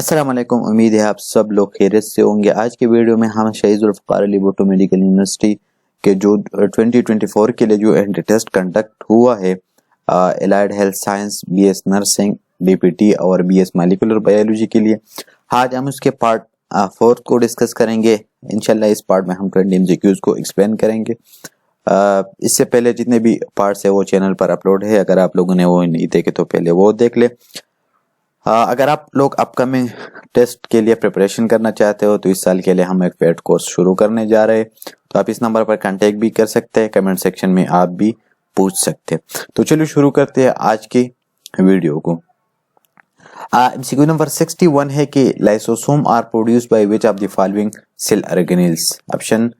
अस्सलाम वालेकुम। उम्मीद है आप सब लोग खैरियत से होंगे। आज के वीडियो में हम शहीद जुल्फ़िकार अली भुट्टो मेडिकल यूनिवर्सिटी के जो 2024 के लिए जो एंट्री टेस्ट कंडक्ट हुआ है allied health science, BS nursing, BPT और बीएस मॉलिक्यूलर बायोलॉजी के लिए, आज हम उसके पार्ट 4 को डिस्कस करेंगे। इंशाल्लाह इस पार्ट में हम 20 एमसीक्यूज को एक्सप्लेन करेंगे। इससे पहले जितने भी पार्ट्स है वो चैनल पर अपलोड है, अगर आप लोगों ने वो नहीं देखे तो पहले वो देख ले। अगर आप लोग अपकमिंग टेस्ट के लिए प्रिपरेशन करना चाहते हो तो इस साल के लिए हम एक पेड कोर्स शुरू करने जा रहे हैं, तो आप इस नंबर पर कांटेक्ट भी कर सकते हैं, कमेंट सेक्शन में आप भी पूछ सकते हैं। तो चलिए शुरू करते हैं आज की वीडियो को। एमसीक्यू नंबर 61 है कि lysosome are produced by which of the following cell organelles. Option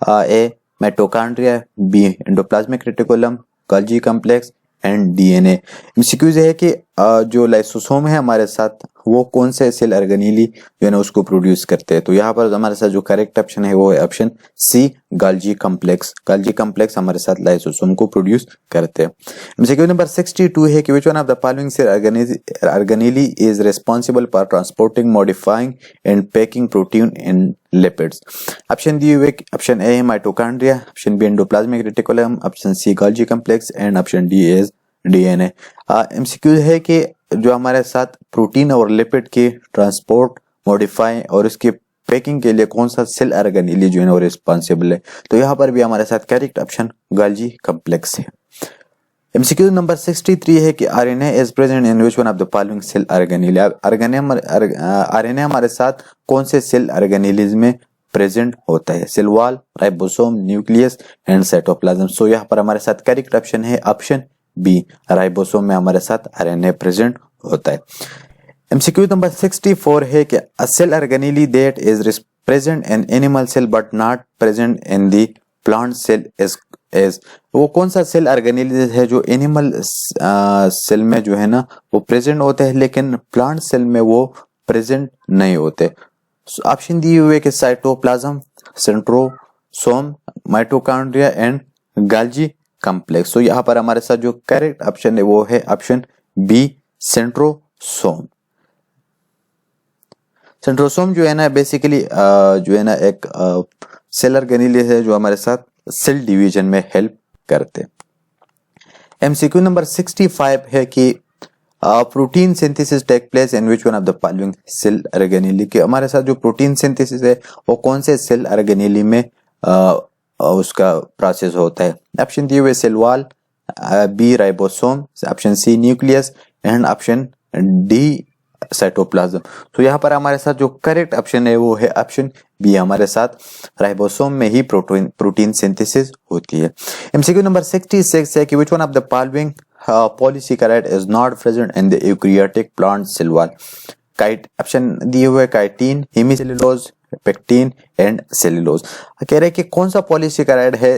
A mitochondria, B endoplasmic reticulum, Golgi complex and DNA. MCQs है कि जो लाइसोसोम है हमारे साथ वो कौन से सेल ऑर्गेनेली जो है ना उसको प्रोड्यूस करते हैं। तो यहाँ पर हमारे साथ जो करेक्ट ऑप्शन है वो है option C Golgi complex. Golgi complex हमारे साथ लाइसोसोम को प्रोड्यूस करते हैं। एमसीक्यू नंबर 62 है कि which one of the following cell organelle is responsible for transporting, modifying and packing protein and lipids. Option दिए हुए ऑप्शन ए है mitochondria, option B endoplasmic reticulum, option C Golgi complex and option D is DNA. MCQ है कि जो हमारे साथ protein और lipid के ट्रांसपोर्ट, मॉडिफाई और इसके पैकिंग के लिए कौन सा सेल ऑर्गेनेली जो है वो रिस्पांसिबल है। तो यहाँ पर भी हमारे साथ करेक्ट ऑप्शन गोल्गी कॉम्प्लेक्स है। एमसीक्यू नंबर 63 है कि RNA is present in which one of the following cell organelle. RNA हमारे साथ कौन से सेल ऑर्गेनेलीज में प्रेजेंट होता है। Cell wall, ribosome, nucleus and cytoplasm. So यहाँ पर हमारे साथ करेक्ट ऑप्शन है ऑप्शन बी, राइबोसोम में हमारे साथ आरएनए प्रेजेंट होता है। एमसीक्यू नंबर 64 है कि a cell organelle that is present in animal cell but not present in the plant cell is. वो कौन सा सेल ऑर्गेनेली है जो एनिमल सेल में जो है ना वो प्रेजेंट होते हैं लेकिन प्लांट सेल में वो प्रेजेंट नहीं होते। ऑप्शन दिए हुए कि cytoplasm, centrosome, mitochondria and Golgi complex. तो यहाँ पर हमारे साथ जो करेक्ट ऑप्शन है वो है ऑप्शन बी, सेंट्रोसोम। सेंट्रोसोम जो है ना बेसिकली जो है ना एक सेल ऑर्गेनेली है जो हमारे साथ सेल डिवीजन में हेल्प करते। एमसीक्यू नंबर 65 है कि protein synthesis take place in which one of the following cell organelle. कि हमारे साथ जो प्रोटीन सिंथेसिस है वो कौन से सेल ऑर्गेनेली में उसका प्रोसेस होता है। ऑप्शन दिए हुए cell wall, B ribosome, option C nucleus and option D cytoplasm. तो यहाँ पर हमारे साथ जो करेक्ट ऑप्शन है वो है ऑप्शन बी, हमारे साथ राइबोसोम में ही प्रोटीन सिंथेसिस होती है। एमसीक्यू नंबर 66 है कि which one of the following polysaccharide is not present in the eukaryotic plant cell wall. Option दिए हुए chitin, hemicellulose, pectin and cellulose. कह रहे हैं कि कौन सा पॉलीसेकेराइड है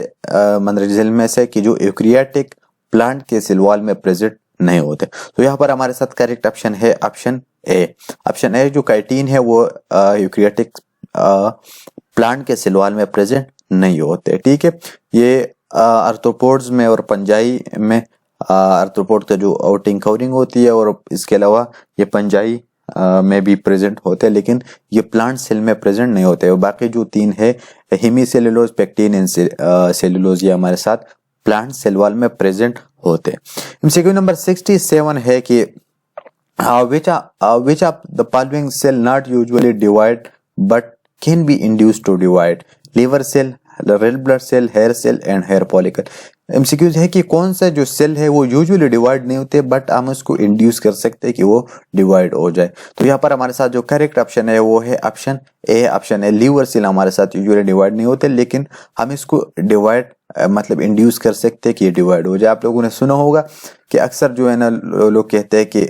मंदरजिल में से कि जो यूकैरियोटिक प्लांट के सेल वॉल में प्रेजेंट नहीं होते। तो यहाँ पर हमारे साथ करेक्ट ऑप्शन है ऑप्शन ए। ऑप्शन ए जो काइटिन है वो यूकैरियोटिक प्लांट के सेल वॉल में प्रेजेंट नहीं होते। ठीक है, ये आर्थ्रोपोड्स में और पंजाई में आर्थ्रोपोड का जो आउटिंग कवरिंग होती है और इसके अलावा ये पंजाई में भी प्रेजेंट होते हैं, लेकिन ये प्लांट सेल में प्रेजेंट नहीं होते। बाकी जो तीन है हेमीसेलुलोज, पेक्टिन एंड सेलुलोज, ये हमारे साथ प्लांट सेल वॉल में प्रेजेंट होते हैं। एमसीक्यू नंबर 67 है कि which of the following cell not usually divide but can be induced to divide? liver cell, red blood cell, hair cell and hair follicle। MCQs है कि कौन सा जो सेल है वो यूजुअली डिवाइड नहीं होते बट हम उसको इंड्यूस कर सकते हैं कि वो डिवाइड हो जाए। तो यहाँ पर हमारे साथ जो करेक्ट ऑप्शन है वो है ऑप्शन ए। ऑप्शन है लीवर सेल हमारे साथ यूजुअली डिवाइड नहीं होते लेकिन हम इसको डिवाइड मतलब इंड्यूस कर सकते हैं कि ये डिवाइड हो जाए। आप लोगों ने सुना होगा कि अक्सर जो है ना लोग कहते हैं कि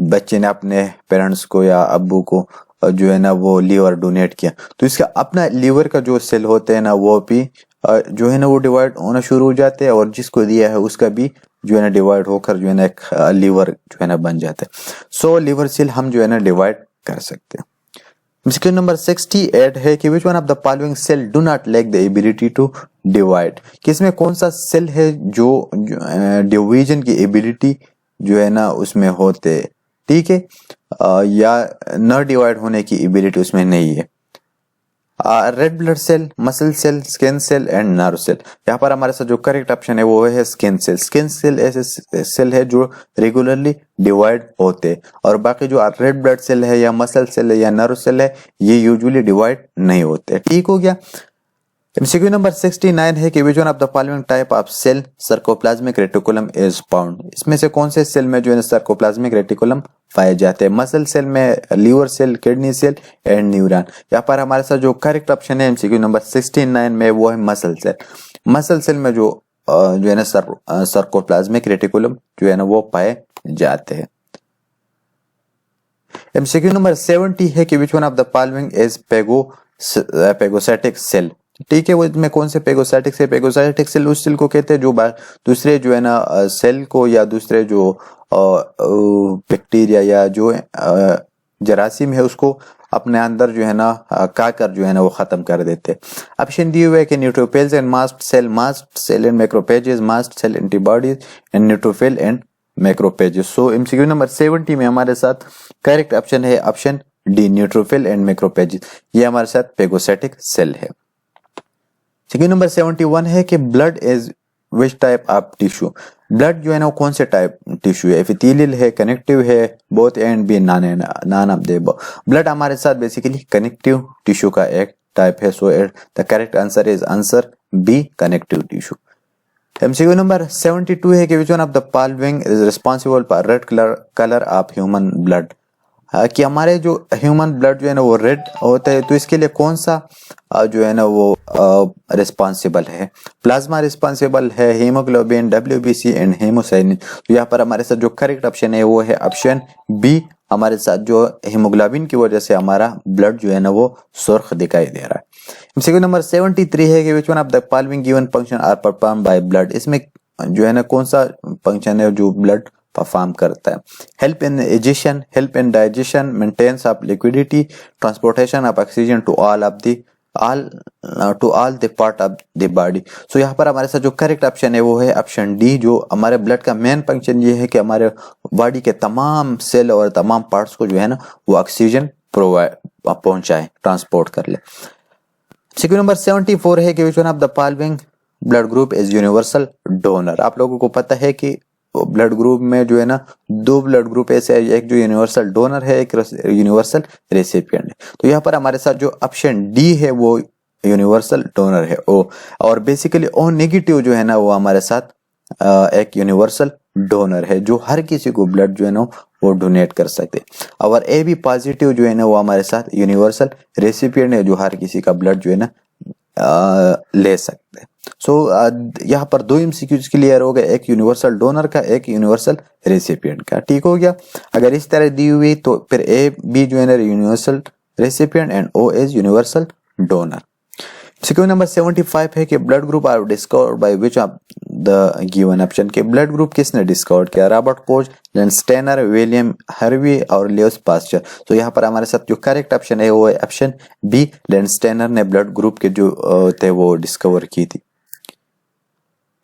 बच्चे ने अपने पेरेंट्स को या अब्बू को जो है ना वो लीवर डोनेट किया, तो इसका अपना लीवर का जो सेल होते हैं ना वो भी जो है ना वो डिवाइड होना शुरू हो जाते हैं और जिसको दिया है उसका भी जो है ना डिवाइड होकर जो है ना एक लीवर जो है ना बन जाता है। सो लीवर सेल हम जो है ना डिवाइड कर सकते हैं। एमसीक्यू नंबर 68 है कि which one of the following cell do not lack the ability to divide. किसमें कौन सा सेल है जो डिवीजन की एबिलिटी जो है ना उसमें होते ठीक है, या न डिवाइड होने की एबिलिटी उसमें नहीं है। Red blood cell, muscle cell, skin cell and nerve cell. यहाँ पर हमारे साथ जो करेक्ट ऑप्शन है वो है स्किन सेल। स्किन सेल ऐसे सेल है जो रेगुलरली डिवाइड होते हैं, और बाकी जो रेड ब्लड सेल है या मसल सेल है या नर्व सेल है ये यूजुअली डिवाइड नहीं होते। ठीक हो गया। MCQ नंबर 69 है कि which one of the following type of cell sarcoplasmic reticulum is found. इसमें से कौन से सेल में जो है सर्कोप्लाज्मिक रेटिकुलम पाए जाते हैं? मसल सेल में, liver cell, kidney cell and neuron. यहाँ पर हमारे साथ जो करेक्ट ऑप्शन है MCQ नंबर 69 में वो है मसल सेल। मसल सेल में जो है ना सर्कोप्लाज्मिक रेटिकुलम जो है ना वो पाए जाते हैं। MCQ नंबर 70 है कि which one of the following is phagocytic cell. ठीक है, वो इसमें कौन से पेगोसैटिक से? पेगोसैटिक सेल उस सेल को कहते हैं जो दूसरे जो है ना सेल को या दूसरे जो बैक्टीरिया या जो जरासीम है उसको अपने अंदर जो है ना खाकर जो है ना वो खत्म कर देते। ऑप्शन दिए हुए कि neutrophils and mast cell and macrophages, mast cell antibodies and neutrophil and macrophages. So MCQ number 70 में हमारे साथ करेक्ट ऑप्शन है option D, neutrophil and macrophages. ये हमारे साथ पेगोसैटिक सेल है। MCQ नंबर 71 है कि blood is which type of tissue. Blood जो है ना वो कौन से टाइप टिश्यू है? एपिथेलियल है, कनेक्टिव है, both and B none of the above. Blood हमारे साथ बेसिकली कनेक्टिव टिश्यू का एक टाइप है। So the correct answer is answer B, connective tissue. MCQ number 72 है कि which one of the following is responsible for red colour of human blood. कि हमारे जो ह्यूमन ब्लड जो है ना वो रेड होता है, तो इसके लिए कौन सा जो है ना वो रिस्पांसिबल है? प्लाज्मा रिस्पांसिबल है, हीमोग्लोबिन, WBC एंड हेमोसाइनिन। तो यहाँ पर हमारे साथ जो करेक्ट ऑप्शन है वो है ऑप्शन बी। हमारे साथ जो हीमोग्लोबिन की वजह से हमारा ब्लड जो है ना वो सुर्ख दिखाई दे रहा है। MCQ नंबर 73 है कि which one of the following given function are perform by blood. इसमें जो है ना कौन सा फंक्शन है जो ब्लड परफॉर्म करता है? Help in adhesion, help in digestion, maintenance of liquidity, transportation of oxygen to all the part of the body. So यहाँ पर हमारे साथ जो करेक्ट ऑप्शन है वो है ऑप्शन डी। जो हमारे ब्लड का मेन फंक्शन ये है कि हमारे बॉडी के तमाम सेल और तमाम पार्ट्स को जो है ना वो ऑक्सीजन प्रोवाइड पहुंचाए, ट्रांसपोर्ट कर ले। MCQ नंबर 74 है कि which one of the following blood group is universal donor. आप लोगों को पता है कि ब्लड ग्रुप में जो है ना दो ब्लड ग्रुप ऐसे है, एक जो यूनिवर्सल डोनर है, एक यूनिवर्सल रेसिपिएंट है। तो यहाँ पर हमारे साथ जो ऑप्शन डी है वो यूनिवर्सल डोनर है ओ, और बेसिकली ओ नेगेटिव जो है ना वो हमारे साथ एक यूनिवर्सल डोनर है जो हर किसी को ब्लड जो है ना वो डोनेट कर सकते। और ए बी पॉजिटिव जो है ना वो हमारे साथ यूनिवर्सल रेसिपिएंट है जो हर किसी का ब्लड जो है ना ले सकते हैं। सो यहाँ पर दो MCQs क्लियर हो गए, एक यूनिवर्सल डोनर का, एक यूनिवर्सल रेसिपिएंट का। ठीक हो गया। अगर इस तरह दी हुई तो फिर ए बी जो है ना universal recipient and O is universal donor. MCQ number 75 है कि blood group are discovered by which of the given option. के ब्लड ग्रुप किसने डिस्कवर किया? Robert Koch, Lens Steiner, William Harvey और लियोस पास्चर। तो यहाँ पर हमारे साथ जो करेक्ट ऑप्शन है वो है ऑप्शन बी, लेंस स्टेनर ने ब्लड ग्रुप के जो थे वो डिस्कवर की थी।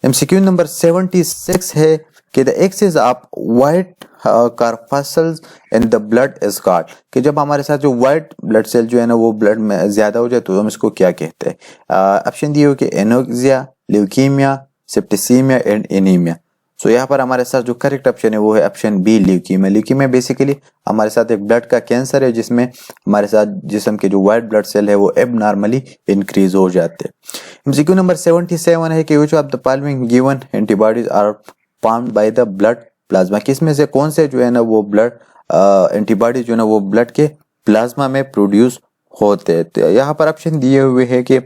MCQ नंबर 76 है कि the excess of white corpuscles in the blood is called. कि जब हमारे साथ जो व्हाइट ब्लड सेल जो है ना वो ब्लड में ज्यादा हो जाए तो हम इसको क्या कहते हैं? ऑप्शन दिए हो कि anoxia, leukaemia, septicaemia and anaemia. So यहाँ पर हमारे साथ जो करेक्ट ऑप्शन है वो है option B, leukaemia. Leukaemia basically हमारे साथ एक ब्लड का कैंसर है जिसमें हमारे साथ जिस्म के जो व्हाइट ब्लड सेल है वो एबनॉर्मली इंक्रीज हो जाते हैं। MCQ नंबर 77 है कि which of the following given antibodies are formed by the blood plasma. किसमें से कौन से जो है ना वो ब्लड एंटीबॉडी जो है ना वो ब्लड के प्लाज्मा में प्रोड्यूस होते हैं? तो यहाँ पर ऑप्शन दिए हुए है कि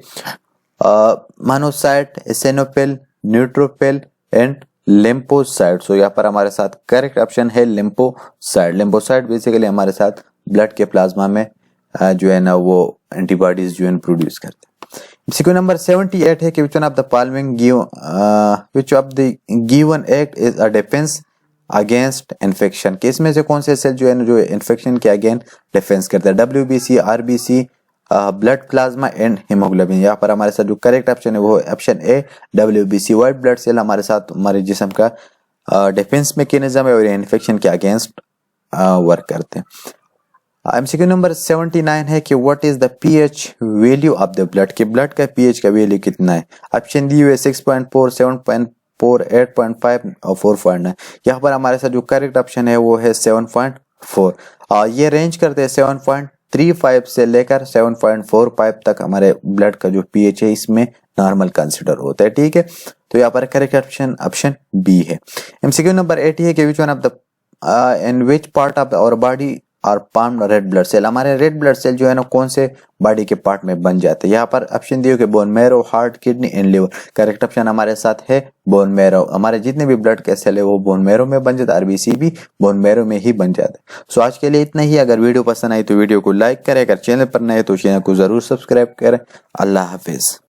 monocyte, eosinophil, neutrophil and lymphocyte. So यहाँ पर हमारे साथ करेक्ट ऑप्शन है लिम्फोसाइट। लिम्फोसाइट बेसिकली हमारे साथ ब्लड के प्लाज्मा में जो है ना वो एंटीबॉडीज जो है प्रोड्यूस करते हैं। MCQ नंबर 78 है कि which one of the following which of the given act is a defense against infection। कि इसमें से कौन से सेल जो है ना जो इन्फेक्शन के अगेंस्ट डिफेंस करता है? WBC, RBC, blood plasma and haemoglobin. यहाँ पर हमारे साथ जो करेक्ट ऑप्शन है वो option A, WBC। White blood cell हमारे साथ हमारे जिस्म का डिफेंस मैकेनिज्म है और इन्फेक्शन के अगेंस्ट वर्क करते हैं। एमसीक्यू नंबर 79 है कि what is the pH value of the blood, कि ब्लड का पीएच का वैल्यू कितना है। ऑप्शन दी हुए 6.4, 7.4, 8.5 और 4.9। यहाँ पर हमारे साथ जो करेक्ट ऑप्शन है वो है 7.4। ये रेंज करते हैं 7.35 से लेकर 7.45 तक हमारे ब्लड का जो पीएच है इसमें नॉर्मल कंसिडर होता है। ठीक है, तो यहाँ पर करेक्ट ऑप्शन ऑप्शन बी है। एमसीक्यू नंबर 80 है कि which one of the in which part of our body are formed red blood cell, हमारे रेड ब्लड सेल जो है ना कौन से बॉडी के पार्ट में बन जाते हैं। यहाँ पर ऑप्शन दिए कि bone marrow, heart, kidney and liver. Correct option हमारे साथ है बोन मैरो। हमारे जितने भी ब्लड के सेल है वो बोन मैरो में बन जाते हैं, आरबीसी भी बोन मैरो में ही बन जाते हैं। सो आज के लिए इतना ही। अगर वीडियो पसंद आई तो वीडियो को लाइक करें, अगर चैनल पर नए तो चैनल को जरूर सब्सक्राइब करें। अल्लाह हाफिज।